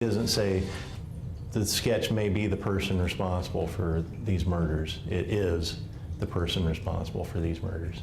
It doesn't say the sketch may be the person responsible for these murders. It is the person responsible for these murders.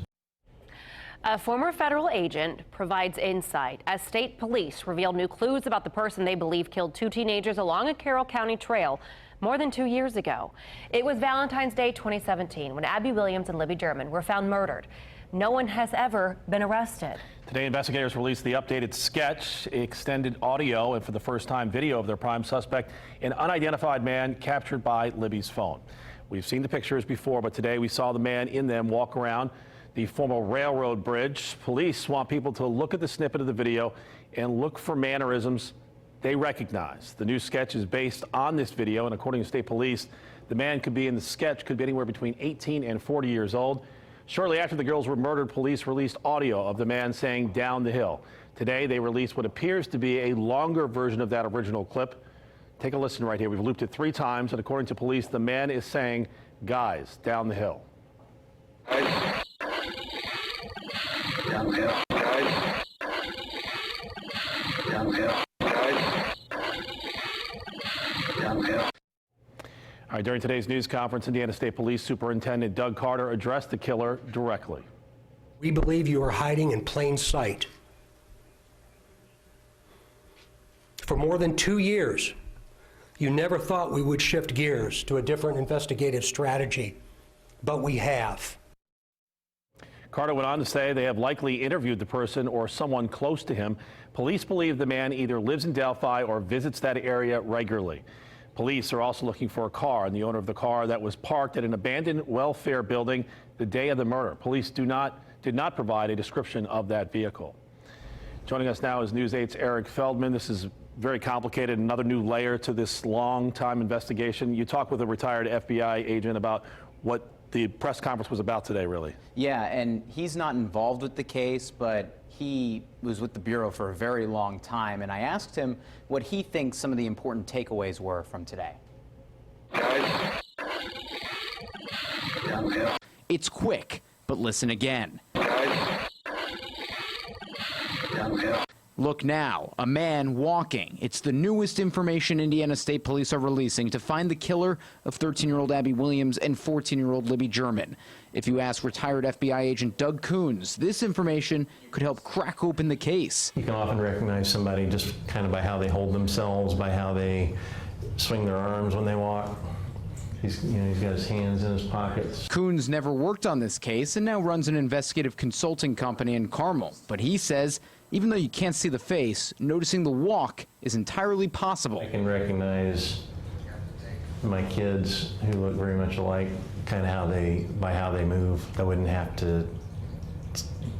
A former federal agent provides insight as state police reveal new clues about the person they believe killed two teenagers along a Carroll County trail more than 2 years ago. It was Valentine's Day 2017 when Abby Williams and Libby German were found murdered. No one has ever been arrested. Today, investigators released the updated sketch, extended audio, and for the first time, video of their prime suspect, an unidentified man captured by Libby's phone. We've seen the pictures before, but today we saw the man in them walk around the former railroad bridge. Police want people to look at the snippet of the video and look for mannerisms they recognize. The new sketch is based on this video, and according to state police, the man could be in the sketch could be anywhere between 18 and 40 years old. Shortly after the girls were murdered, police released audio of the man saying "down the hill." Today, they released what appears to be a longer version of that original clip. Take a listen right here. We've looped it 3 times, and according to police, the man is saying, "Guys, down the hill." Guys. Down the hill. Guys. Down the hill. Guys. Down the hill. All right, during today's news conference, Indiana State Police Superintendent Doug Carter addressed the killer directly. We believe you are hiding in plain sight. For more than 2 years, you never thought we would shift gears to a different investigative strategy, but we have. Carter went on to say they have likely interviewed the person or someone close to him. Police believe the man either lives in Delphi or visits that area regularly. Police are also looking for a car and the owner of the car that was parked at an abandoned welfare building the day of the murder. Police did not provide a description of that vehicle. Joining us now is News 8's Eric Feldman. This is very complicated, another new layer to this long-time investigation. You talked with a retired FBI agent about what the press conference was about today, really. Yeah, and he's not involved with the case, but he was with the Bureau for a very long time, and I asked him what he thinks some of the important takeaways were from today. Guys. Down the hill. It's quick, but listen again. Guys. Down the hill. Look now, a man walking. It's the newest information Indiana State Police are releasing to find the killer of 13-year-old Abby Williams and 14-year-old Libby German. If you ask retired FBI agent Doug Coons, this information could help crack open the case. You can often recognize somebody just kind of by how they hold themselves, by how they swing their arms when they walk. He's got his hands in his pockets. Coons never worked on this case and now runs an investigative consulting company in Carmel. But he says even though you can't see the face, noticing the walk is entirely possible. I can recognize my kids who look very much alike, kind of by how they move. I wouldn't have to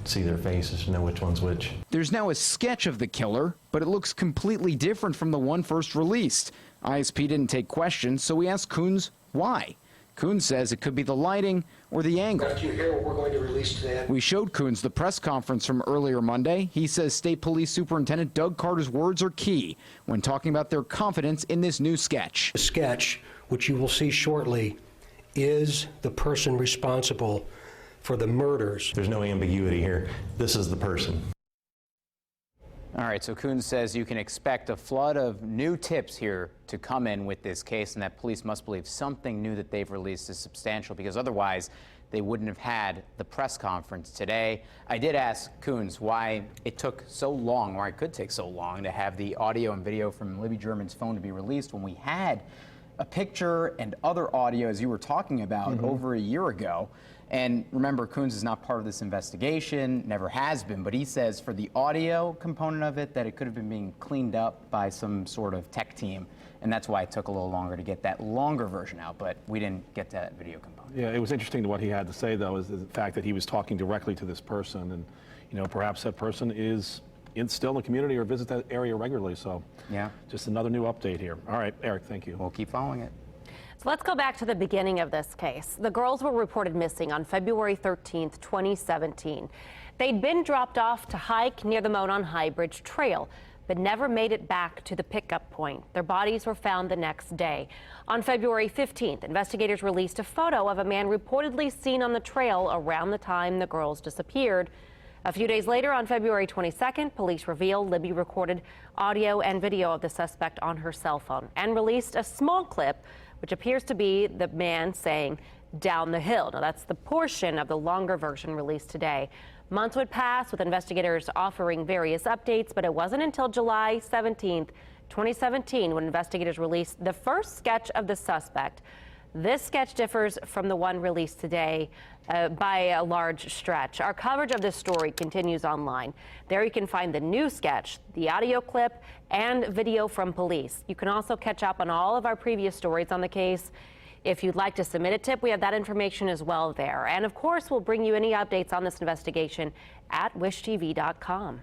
see their faces to know which one's which. There's now a sketch of the killer, but it looks completely different from the one first released. ISP didn't take questions, so we asked Coons why. Coons says it could be the lighting or the angle. After you hear what we're going to release today. We showed Coons the press conference from earlier Monday. He says State Police Superintendent Doug Carter's words are key when talking about their confidence in this new sketch. The sketch, which you will see shortly, is the person responsible for the murders. There's no ambiguity here. This is the person. All right, so Coons says you can expect a flood of new tips here to come in with this case, and that police must believe something new that they've released is substantial, because otherwise they wouldn't have had the press conference today. I did ask Coons why it took so long, or it could take so long, to have the audio and video from Libby German's phone to be released when we had a picture and other audio, as you were talking about, over a year ago. And remember, Coons is not part of this investigation, never has been, but he says for the audio component of it that it could have been being cleaned up by some sort of tech team, and that's why it took a little longer to get that longer version out, but we didn't get to that video component. Yeah, it was interesting to what he had to say, though, is the fact that he was talking directly to this person, and perhaps that person is still in the community or visit that area regularly, so yeah, just another new update here. All right, Eric, thank you. We'll keep following it. So let's go back to the beginning of this case. The girls were reported missing on February 13th, 2017. They'd been dropped off to hike near the Monon High Bridge Trail, but never made it back to the pickup point. Their bodies were found the next day. On February 15th, investigators released a photo of a man reportedly seen on the trail around the time the girls disappeared. A few days later, on February 22nd, police revealed Libby recorded audio and video of the suspect on her cell phone and released a small clip, which appears to be the man saying, "down the hill." Now, that's the portion of the longer version released today. Months would pass with investigators offering various updates, but it wasn't until July 17th, 2017, when investigators released the first sketch of the suspect. This sketch differs from the one released today by a large stretch. Our coverage of this story continues online. There you can find the new sketch, the audio clip, and video from police. You can also catch up on all of our previous stories on the case. If you'd like to submit a tip, we have that information as well there. And of course, we'll bring you any updates on this investigation at wishtv.com.